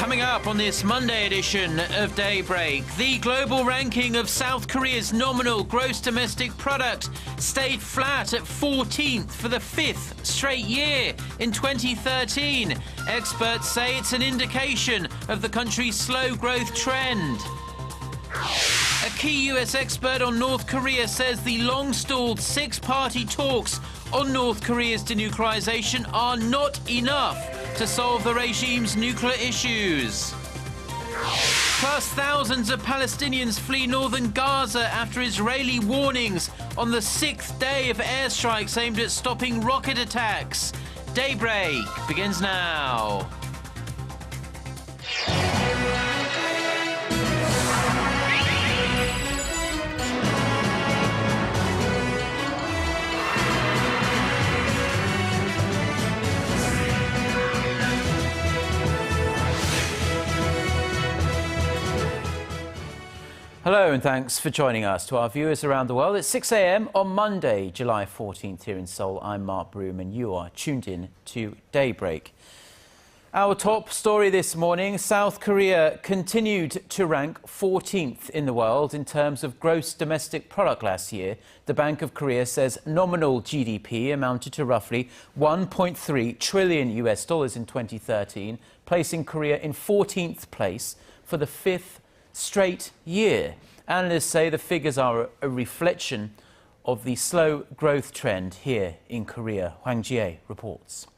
Coming up on this Monday edition of Daybreak, the global ranking of South Korea's nominal gross domestic product stayed flat at 14th for the 5th straight year in 2013. Experts say it's an indication of the country's slow growth trend. A key US expert on North Korea says the long-stalled six-party talks on North Korea's denuclearization are not enough to solve the regime's nuclear issues. Plus, thousands of Palestinians flee northern Gaza after Israeli warnings on the 6th day of airstrikes aimed at stopping rocket attacks. Daybreak begins now. Hello and thanks for joining us. To our viewers around the world, it's 6 a.m. on Monday, July 14th here in Seoul. I'm Mark Broom and you are tuned in to Daybreak. Our top story this morning, South Korea continued to rank 14th in the world in terms of gross domestic product last year. The Bank of Korea says nominal GDP amounted to roughly $1.3 trillion in 2013, placing Korea in 14th place for the 5th straight year. Analysts say the figures are a reflection of the slow growth trend here in Korea. Hwang Ji-hye reports.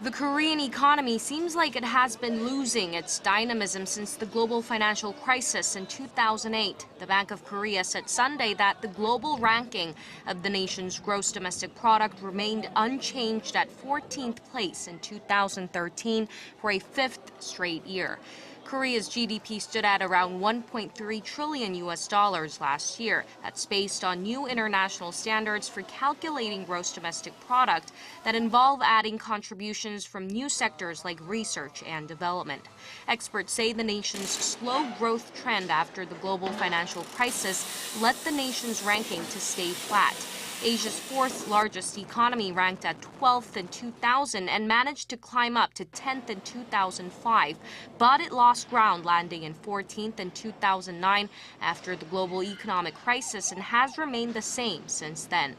The Korean economy seems like it has been losing its dynamism since the global financial crisis in 2008. The Bank of Korea said Sunday that the global ranking of the nation's gross domestic product remained unchanged at 14th place in 2013 for a 5th straight year. Korea's GDP stood at around $1.3 trillion last year. That's based on new international standards for calculating gross domestic product that involve adding contributions from new sectors like research and development. Experts say the nation's slow growth trend after the global financial crisis led the nation's ranking to stay flat. Asia's fourth largest economy ranked at 12th in 2000 and managed to climb up to 10th in 2005, but it lost ground, landing in 14th in 2009 after the global economic crisis and has remained the same since then.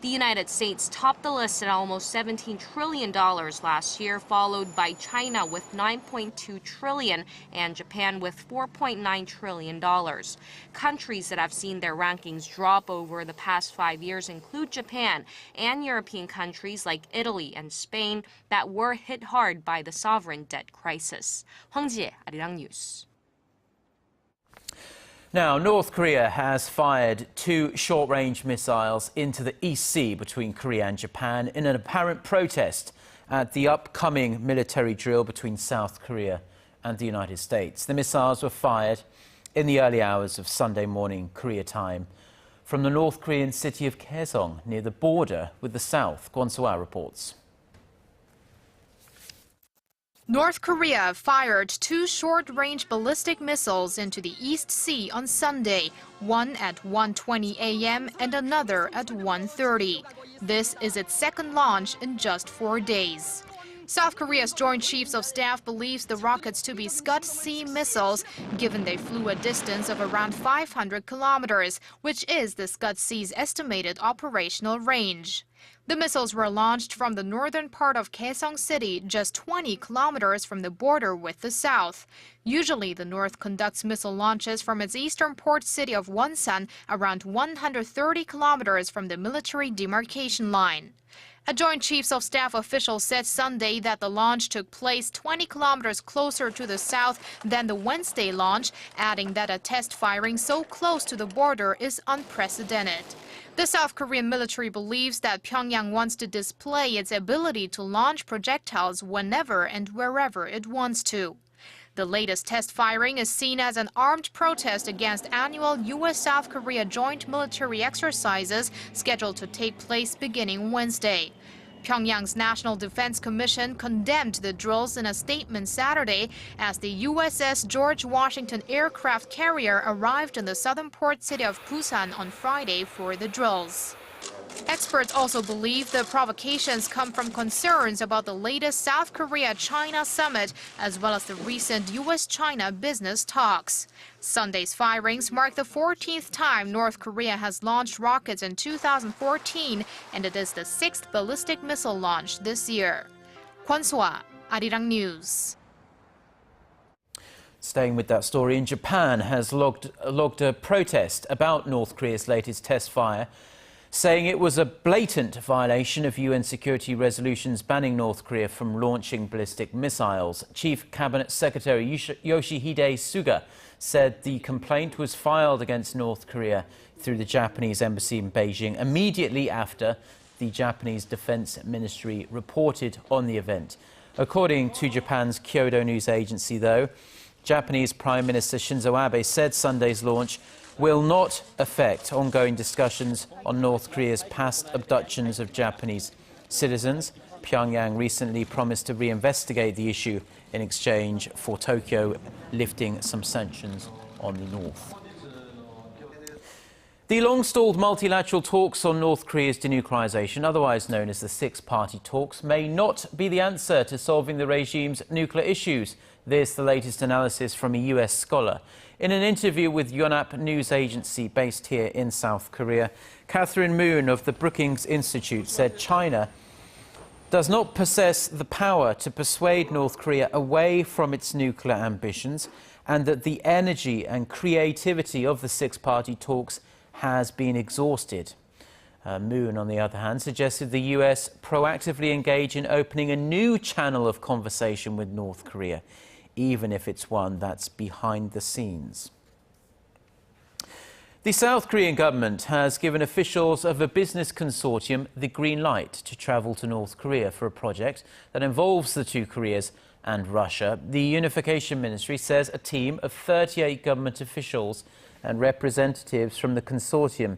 The United States topped the list at almost $17 trillion last year, followed by China with $9.2 trillion and Japan with $4.9 trillion. Countries that have seen their rankings drop over the past 5 years include Japan and European countries like Italy and Spain that were hit hard by the sovereign debt crisis. Hwang Ji-hye, Arirang News. Now, North Korea has fired 2 short-range missiles into the East Sea between Korea and Japan in an apparent protest at the upcoming military drill between South Korea and the United States. The missiles were fired in the early hours of Sunday morning Korea time from the North Korean city of Kaesong near the border with the South. Kwon So-ah reports. North Korea fired 2 short-range ballistic missiles into the East Sea on Sunday, one at 1:20 a.m. and another at 1:30. This is its second launch in just 4 days. South Korea's Joint Chiefs of Staff believes the rockets to be Scud-C missiles, given they flew a distance of around 500 kilometers, which is the Scud-C's estimated operational range. The missiles were launched from the northern part of Kaesong City, just 20 kilometers from the border with the south. Usually, the North conducts missile launches from its eastern port city of Wonsan, around 130 kilometers from the military demarcation line. A Joint Chiefs of Staff official said Sunday that the launch took place 20 kilometers closer to the south than the Wednesday launch, adding that a test firing so close to the border is unprecedented. The South Korean military believes that Pyongyang wants to display its ability to launch projectiles whenever and wherever it wants to. The latest test firing is seen as an armed protest against annual U.S.-South Korea joint military exercises scheduled to take place beginning Wednesday. Pyongyang's National Defense Commission condemned the drills in a statement Saturday as the USS George Washington aircraft carrier arrived in the southern port city of Busan on Friday for the drills. Experts also believe the provocations come from concerns about the latest South Korea-China summit, as well as the recent U.S.-China business talks. Sunday's firings mark the 14th time North Korea has launched rockets in 2014, and it is the 6th ballistic missile launch this year. Kwon So-ah, Arirang News. Staying with that story, in Japan has logged a protest about North Korea's latest test fire, saying it was a blatant violation of UN security resolutions banning North Korea from launching ballistic missiles. Chief Cabinet Secretary Yoshihide Suga said the complaint was filed against North Korea through the Japanese embassy in Beijing immediately after the Japanese Defense Ministry reported on the event. According to Japan's Kyodo news agency, though, Japanese Prime Minister Shinzo Abe said Sunday's launch will not affect ongoing discussions on North Korea's past abductions of Japanese citizens. Pyongyang recently promised to reinvestigate the issue in exchange for Tokyo lifting some sanctions on the North. The long-stalled multilateral talks on North Korea's denuclearization, otherwise known as the six-party talks, may not be the answer to solving the regime's nuclear issues. This, the latest analysis from a US scholar. In an interview with Yonhap news agency based here in South Korea, Catherine Moon of the Brookings Institute said China does not possess the power to persuade North Korea away from its nuclear ambitions, and that the energy and creativity of the six-party talks has been exhausted. Moon, on the other hand, suggested the US proactively engage in opening a new channel of conversation with North Korea, even if it's one that's behind the scenes. The South Korean government has given officials of a business consortium the green light to travel to North Korea for a project that involves the two Koreas and Russia. The Unification Ministry says a team of 38 government officials and representatives from the consortium,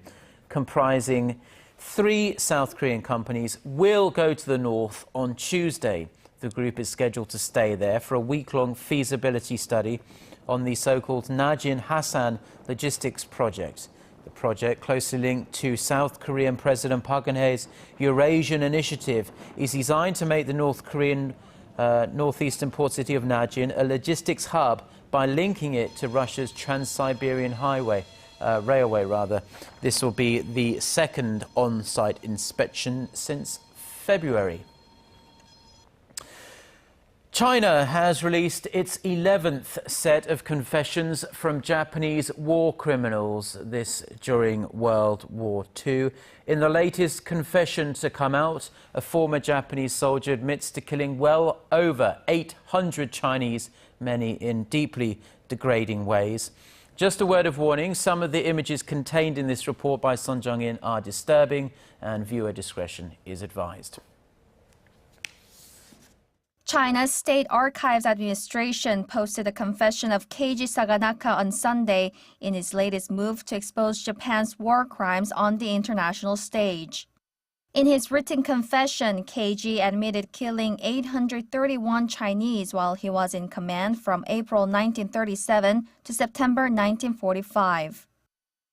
comprising 3 South Korean companies, will go to the north on Tuesday. The group is scheduled to stay there for a week-long feasibility study on the so-called Najin-Hasan logistics project. The project, closely linked to South Korean President Park Geun-hye's Eurasian initiative, is designed to make the North Korean northeastern port city of Najin a logistics hub by linking it to Russia's Trans-Siberian railway. This will be the second on-site inspection since February. China has released its 11th set of confessions from Japanese war criminals, this during World War II. In the latest confession to come out, a former Japanese soldier admits to killing well over 800 Chinese, many in deeply degrading ways. Just a word of warning, some of the images contained in this report by Son Jung-in are disturbing, and viewer discretion is advised. China's State Archives Administration posted a confession of Keiji Saganaka on Sunday in its latest move to expose Japan's war crimes on the international stage. In his written confession, Keiji admitted killing 831 Chinese while he was in command from April 1937 to September 1945.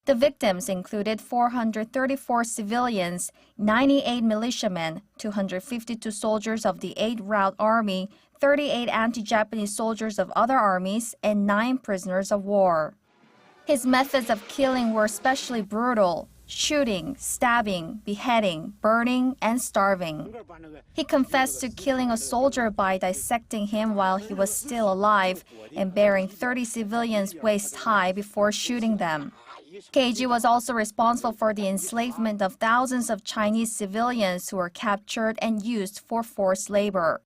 The victims included 434 civilians, 98 militiamen, 252 soldiers of the 8th Route Army, 38 anti-Japanese soldiers of other armies, and 9 prisoners of war. His methods of killing were especially brutal: shooting, stabbing, beheading, burning, and starving. He confessed to killing a soldier by dissecting him while he was still alive and burying 30 civilians waist high before shooting them. Keiji was also responsible for the enslavement of thousands of Chinese civilians who were captured and used for forced labor.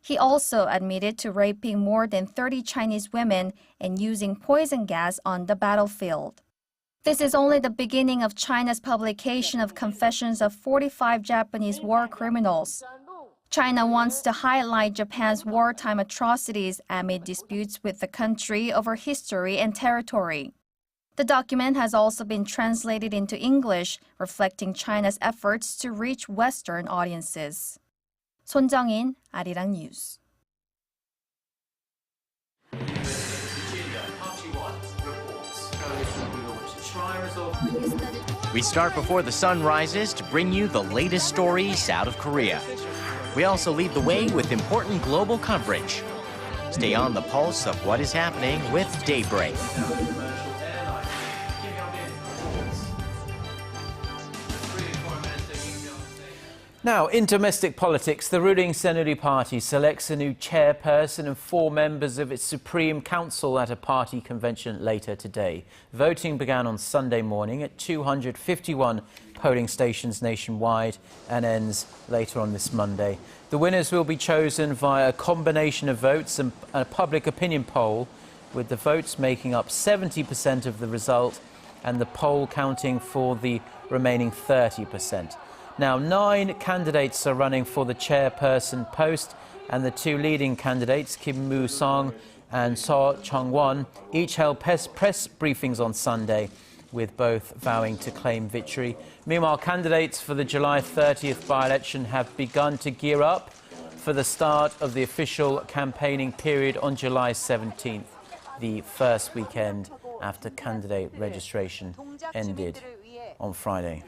He also admitted to raping more than 30 Chinese women and using poison gas on the battlefield. This is only the beginning of China's publication of confessions of 45 Japanese war criminals. China wants to highlight Japan's wartime atrocities amid disputes with the country over history and territory. The document has also been translated into English, reflecting China's efforts to reach Western audiences. Son Jung-in, Arirang News. Virginia, Party 1 reports coalition will launch a try resolve. We start before the sun rises to bring you the latest stories out of Korea. We also lead the way with important global coverage. Stay on the pulse of what is happening with Daybreak. Now, in domestic politics, the ruling Saenuri Party selects a new chairperson and 4 members of its Supreme Council at a party convention later today. Voting began on Sunday morning at 251 polling stations nationwide and ends later on this Monday. The winners will be chosen via a combination of votes and a public opinion poll, with the votes making up 70% of the result and the poll counting for the remaining 30%. Now, 9 candidates are running for the chairperson post, and the 2 leading candidates, Kim Moo-sung and So Chung-won, each held press briefings on Sunday, with both vowing to claim victory. Meanwhile, candidates for the July 30th by-election have begun to gear up for the start of the official campaigning period on July 17th, the first weekend after candidate registration ended on Friday.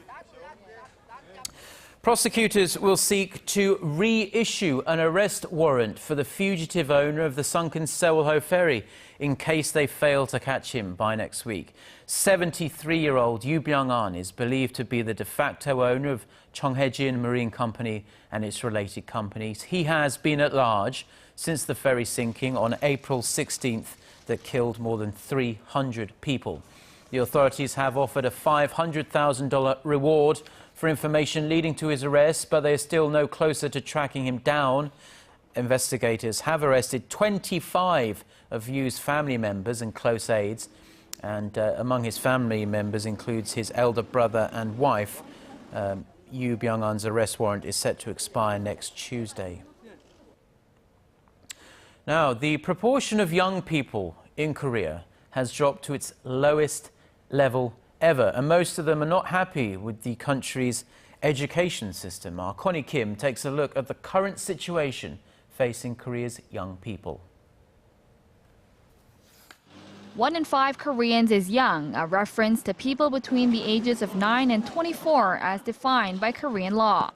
Prosecutors will seek to reissue an arrest warrant for the fugitive owner of the sunken Sewol-ho ferry in case they fail to catch him by next week. 73-year-old Yoo Byung-an is believed to be the de facto owner of Chonghaejin Marine Company and its related companies. He has been at large since the ferry sinking on April 16th that killed more than 300 people. The authorities have offered a $500,000 reward for information leading to his arrest, but they are still no closer to tracking him down. Investigators have arrested 25 of Yoo's family members and close aides, and among his family members includes his elder brother and wife. Yoo Byung-an's arrest warrant is set to expire next Tuesday. Now, the proportion of young people in Korea has dropped to its lowest level ever, and most of them are not happy with the country's education system. Our Connie Kim takes a look at the current situation facing Korea's young people. 1 in 5 Koreans is young, a reference to people between the ages of 9 and 24 as defined by Korean law.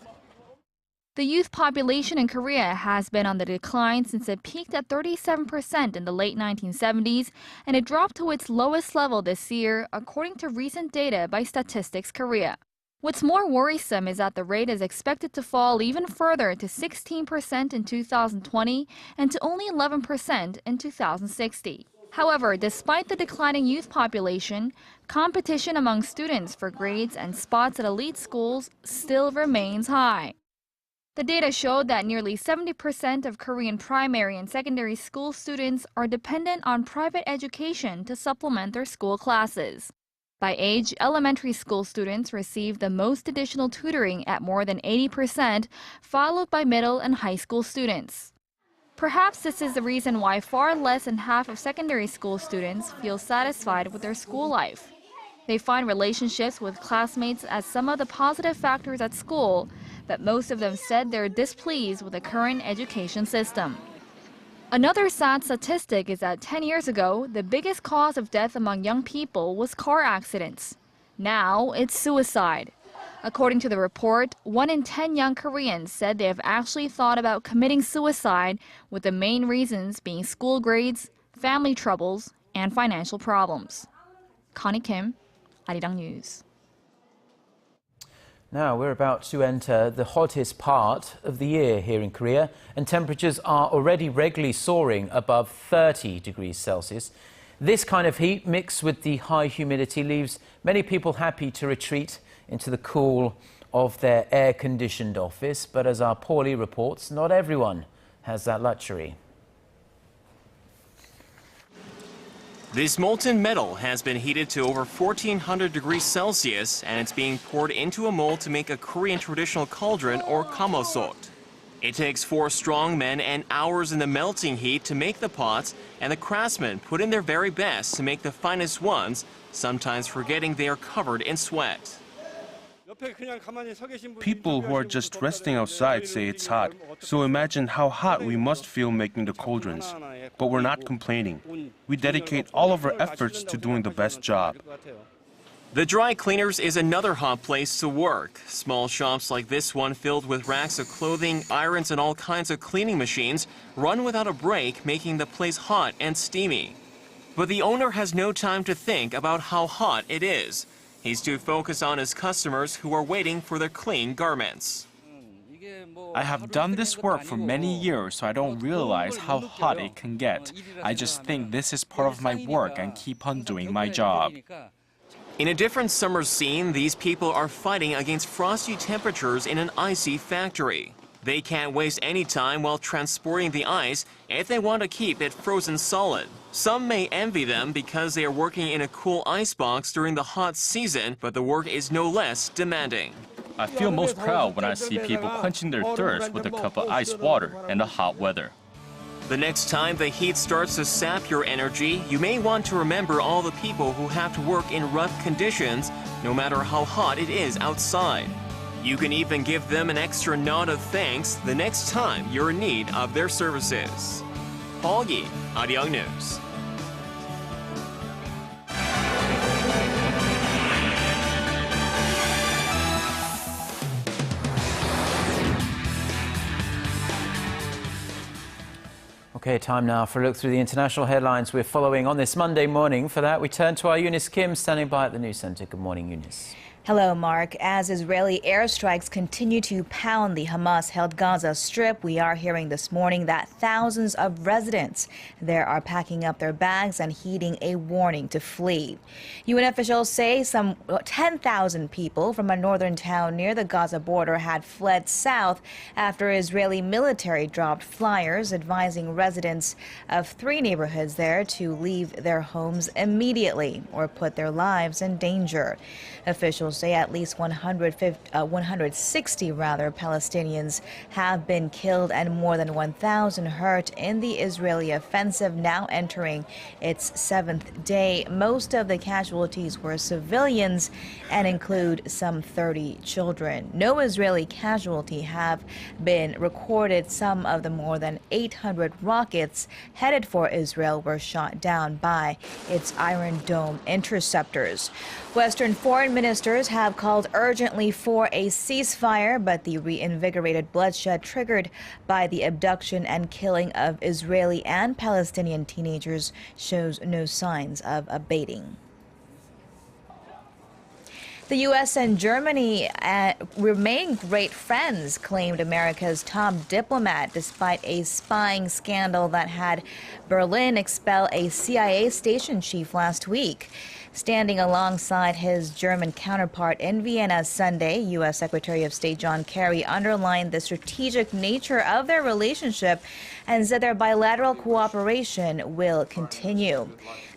The youth population in Korea has been on the decline since it peaked at 37% in the late 1970s, and it dropped to its lowest level this year, according to recent data by Statistics Korea. What's more worrisome is that the rate is expected to fall even further to 16% in 2020 and to only 11% in 2060. However, despite the declining youth population, competition among students for grades and spots at elite schools still remains high. The data showed that nearly 70% of Korean primary and secondary school students are dependent on private education to supplement their school classes. By age, elementary school students receive the most additional tutoring at more than 80%, followed by middle and high school students. Perhaps this is the reason why far less than half of secondary school students feel satisfied with their school life. They find relationships with classmates as some of the positive factors at school, but most of them said they're displeased with the current education system. Another sad statistic is that 10 years ago, the biggest cause of death among young people was car accidents. Now it's suicide. According to the report, 1 in 10 young Koreans said they have actually thought about committing suicide, with the main reasons being school grades, family troubles, and financial problems. Connie Kim, Arirang News. Now, we're about to enter the hottest part of the year here in Korea, and temperatures are already regularly soaring above 30 degrees Celsius. This kind of heat, mixed with the high humidity, leaves many people happy to retreat into the cool of their air-conditioned office. But as our Paulie reports, not everyone has that luxury. This molten metal has been heated to over 1,400 degrees Celsius, and it's being poured into a mold to make a Korean traditional cauldron, or kamosot. It takes 4 strong men and hours in the melting heat to make the pots, and the craftsmen put in their very best to make the finest ones, sometimes forgetting they are covered in sweat. People who are just resting outside say it's hot, so imagine how hot we must feel making the cauldrons. But we're not complaining. We dedicate all of our efforts to doing the best job. The dry cleaners is another hot place to work. Small shops like this one filled with racks of clothing, irons, and all kinds of cleaning machines run without a break, making the place hot and steamy. But the owner has no time to think about how hot it is. He's too focused on his customers who are waiting for their clean garments. I have done this work for many years, so I don't realize how hot it can get. I just think this is part of my work and keep on doing my job. In a different summer scene, these people are fighting against frosty temperatures in an icy factory. They can't waste any time while transporting the ice if they want to keep it frozen solid. Some may envy them because they are working in a cool icebox during the hot season, but the work is no less demanding. I feel most proud when I see people quenching their thirst with a cup of ice water in the hot weather. The next time the heat starts to sap your energy, you may want to remember all the people who have to work in rough conditions, no matter how hot it is outside. You can even give them an extra nod of thanks the next time you're in need of their services. Hwang Ji-hye, Arirang News. Okay, time now for a look through the international headlines we're following on this Monday morning. For that, we turn to our Eunice Kim, standing by at the news center. Good morning, Eunice. Hello, Mark. As Israeli airstrikes continue to pound the Hamas-held Gaza Strip, we are hearing this morning that thousands of residents there are packing up their bags and heeding a warning to flee. UN officials say some 10,000 people from a northern town near the Gaza border had fled south after Israeli military dropped flyers advising residents of 3 neighborhoods there to leave their homes immediately or put their lives in danger. Officials say at least 160 Palestinians have been killed and more than 1,000 hurt in the Israeli offensive, now entering its 7th day. Most of the casualties were civilians and include some 30 children. No Israeli casualty have been recorded. Some of the more than 800 rockets headed for Israel were shot down by its Iron Dome interceptors. Western foreign ministers have called urgently for a ceasefire, but the reinvigorated bloodshed triggered by the abduction and killing of Israeli and Palestinian teenagers shows no signs of abating. The U.S. and Germany remain great friends, claimed America's top diplomat, despite a spying scandal that had Berlin expel a CIA station chief last week. Standing alongside his German counterpart in Vienna Sunday, U.S. Secretary of State John Kerry underlined the strategic nature of their relationship and said their bilateral cooperation will continue.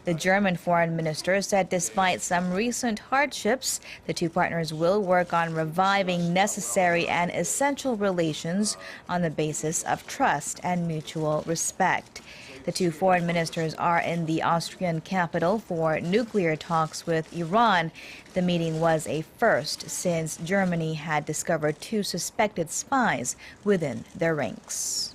The German foreign minister said despite some recent hardships, the two partners will work on reviving necessary and essential relations on the basis of trust and mutual respect. The two foreign ministers are in the Austrian capital for nuclear talks with Iran. The meeting was a first since Germany had discovered 2 suspected spies within their ranks.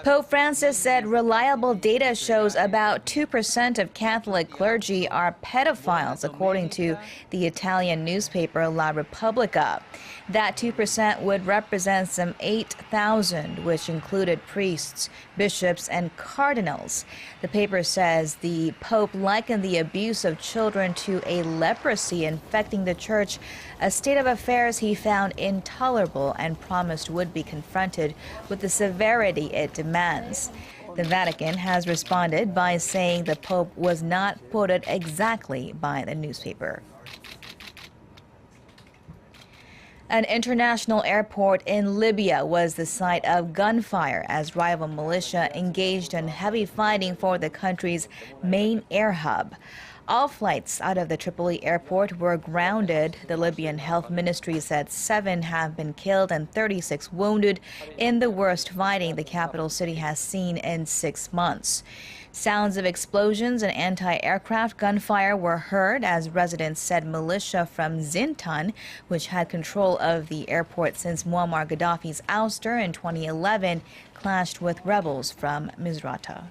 Pope Francis said reliable data shows about 2% of Catholic clergy are pedophiles, according to the Italian newspaper La Repubblica. That 2% would represent some 8,000, which included priests, bishops, and cardinals. The paper says the Pope likened the abuse of children to a leprosy infecting the church, a state of affairs he found intolerable and promised would be confronted with the severity it demands. The Vatican has responded by saying the Pope was not quoted exactly by the newspaper. An international airport in Libya was the site of gunfire as rival militia engaged in heavy fighting for the country's main air hub. All flights out of the Tripoli airport were grounded. The Libyan Health Ministry said 7 have been killed and 36 wounded in the worst fighting the capital city has seen in 6 months. Sounds of explosions and anti-aircraft gunfire were heard as residents said militia from Zintan, which had control of the airport since Muammar Gaddafi's ouster in 2011, clashed with rebels from Misrata.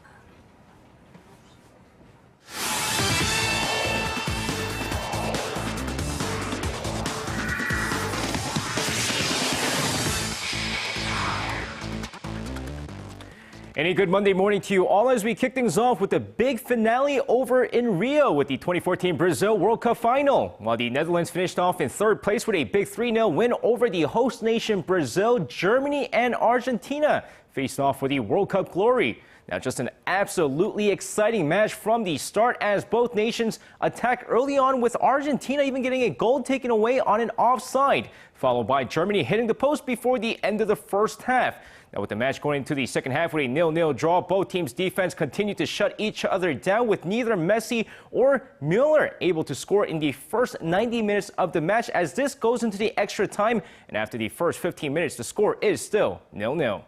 And a good Monday morning to you all as we kick things off with the big finale over in Rio with the 2014 Brazil World Cup final. While the Netherlands finished off in third place with a big 3-0 win over the host nation Brazil, Germany and Argentina faced off for the World Cup glory. Now, just an absolutely exciting match from the start as both nations attacked early on, with Argentina even getting a goal taken away on an offside, followed by Germany hitting the post before the end of the first half. Now, with the match going into the second half with a 0-0 draw, both teams' defense continued to shut each other down, with neither Messi or Müller able to score in the first 90 minutes of the match, as this goes into the extra time. And after the first 15 minutes, the score is still 0-0.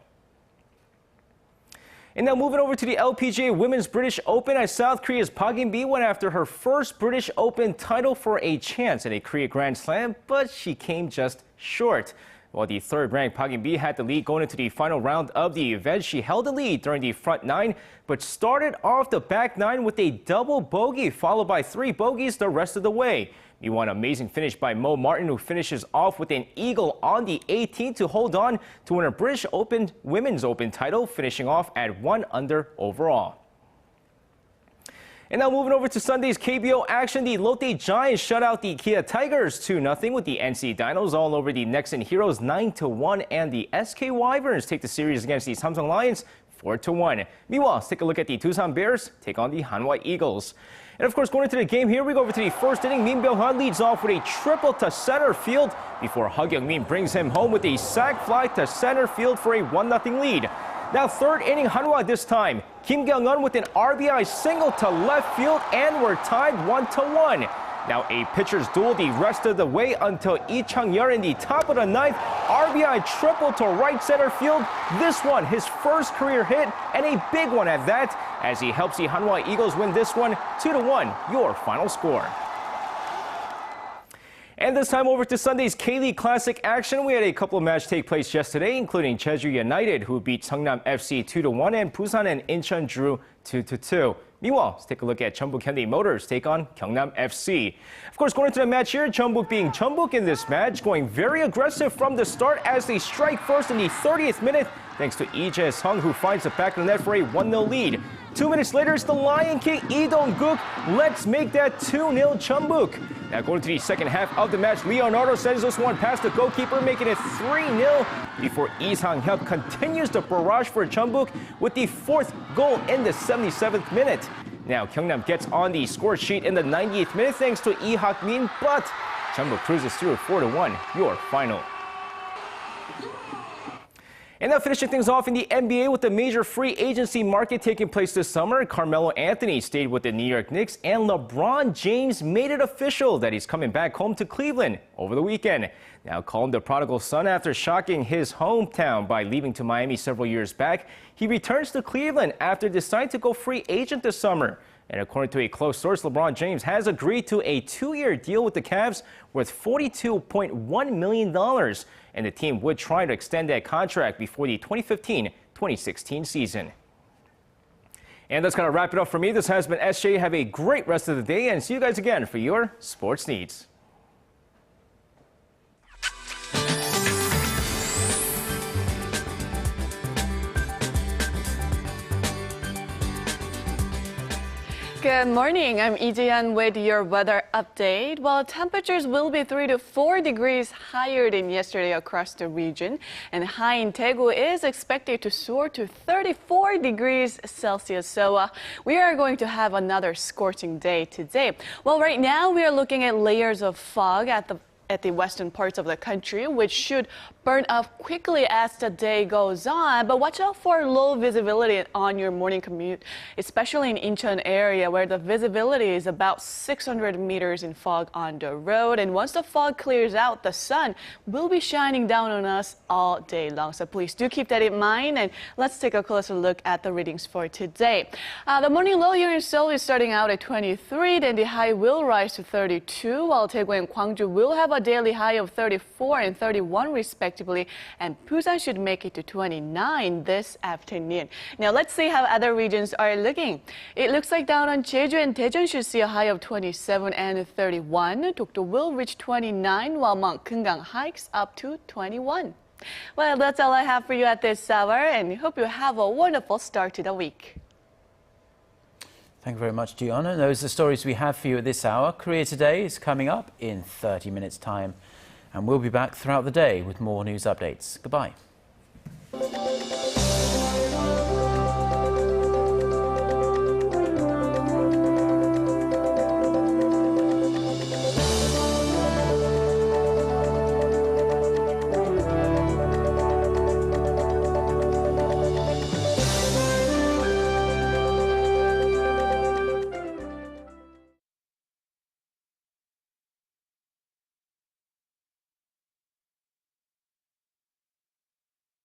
And now moving over to the LPGA Women's British Open, as South Korea's Park In-bi went after her first British Open title for a chance at a Korea Grand Slam, but she came just short. While the third-ranked Park In-bi had the lead going into the final round of the event, she held the lead during the front nine, but started off the back nine with a double bogey, followed by 3 bogeys the rest of the way. Meanwhile, an amazing finish by Mo Martin, who finishes off with an eagle on the 18th to hold on to win her British Open Women's Open title, finishing off at 1 under overall. And now moving over to Sunday's KBO action, the Lotte Giants shut out the Kia Tigers 2-0 with the NC Dinos all over the Nexen Heroes 9-1, and the SK Wyverns take the series against the Samsung Lions 4-1. Meanwhile, let's take a look at the Tucson Bears take on the Hanwha Eagles. And of course, going into the game here, we go over to the first inning. Min Byung-hun leads off with a triple to center field before Hug Young-min brings him home with a sac fly to center field for a 1-0 lead. Now, third inning, Hanwha this time. Kim Kyung-un with an RBI single to left field, and we're tied 1-1. Now, a pitcher's duel the rest of the way until Lee Chang-yeol in the top of the ninth. RBI triple to right center field. This one, his first career hit, and a big one at that, as he helps the Hanwha Eagles win this one 2-1, your final score. And this time over to Sunday's K-League Classic action. We had a couple of matches take place yesterday, including Jeju United, who beat Seongnam FC 2-1, and Busan and Incheon drew 2-2. Meanwhile, let's take a look at Jeonbuk Hyundai Motors take on Gyeongnam FC. Of course, going into the match here, Jeonbuk being Jeonbuk in this match, going very aggressive from the start as they strike first in the 30th minute, thanks to Lee Jae-sung, who finds the back of the net for a 1-0 lead. 2 minutes later, it's the Lion King, Lee Dong-guk. Let's make that 2-0 Jeonbuk. Now going to the second half of the match, Leonardo sends this one past the goalkeeper, making it 3-0 before Lee Sang-hyuk continues the barrage for Jeonbuk with the 4th goal in the 77th minute. Now Gyeongnam gets on the score sheet in the 98th minute thanks to Lee Hak-min, but Jeonbuk cruises through 4-1, your final. And now finishing things off in the NBA with the major free agency market taking place this summer, Carmelo Anthony stayed with the New York Knicks, and LeBron James made it official that he's coming back home to Cleveland over the weekend. Now called the prodigal son after shocking his hometown by leaving to Miami several years back, he returns to Cleveland after deciding to go free agent this summer. And according to a close source, LeBron James has agreed to a 2-year deal with the Cavs worth $42.1 million. And the team would try to extend that contract before the 2015-2016 season. And that's going to wrap it up for me. This has been SJ. Have a great rest of the day, and see you guys again for your sports needs. Good morning. I'm Lee Ji-hye with your weather update. Well, temperatures will be 3 to 4 degrees higher than yesterday across the region, and high in Daegu is expected to soar to 34 degrees Celsius. So we are going to have another scorching day today. Well, right now we are looking at layers of fog at the western parts of the country, which should burn up quickly as the day goes on. But watch out for low visibility on your morning commute, especially in Incheon area, where the visibility is about 600 meters in fog on the road. And once the fog clears out, the sun will be shining down on us all day long. So please do keep that in mind. And let's take a closer look at the readings for today. The morning low here in Seoul is starting out at 23, then the high will rise to 32, while Daegu and Gwangju will have a daily high of 34 and 31 respectively, and Busan should make it to 29 this afternoon. Now let's see how other regions are looking. It looks like down on Jeju and Daejeon should see a high of 27 and 31. Dokdo will reach 29, while Mount Keungang hikes up to 21. Well, that's all I have for you at this hour, and hope you have a wonderful start to the week. Thank you very much, Dion. And those are the stories we have for you at this hour. Korea Today is coming up in 30 minutes' time. And we'll be back throughout the day with more news updates. Goodbye.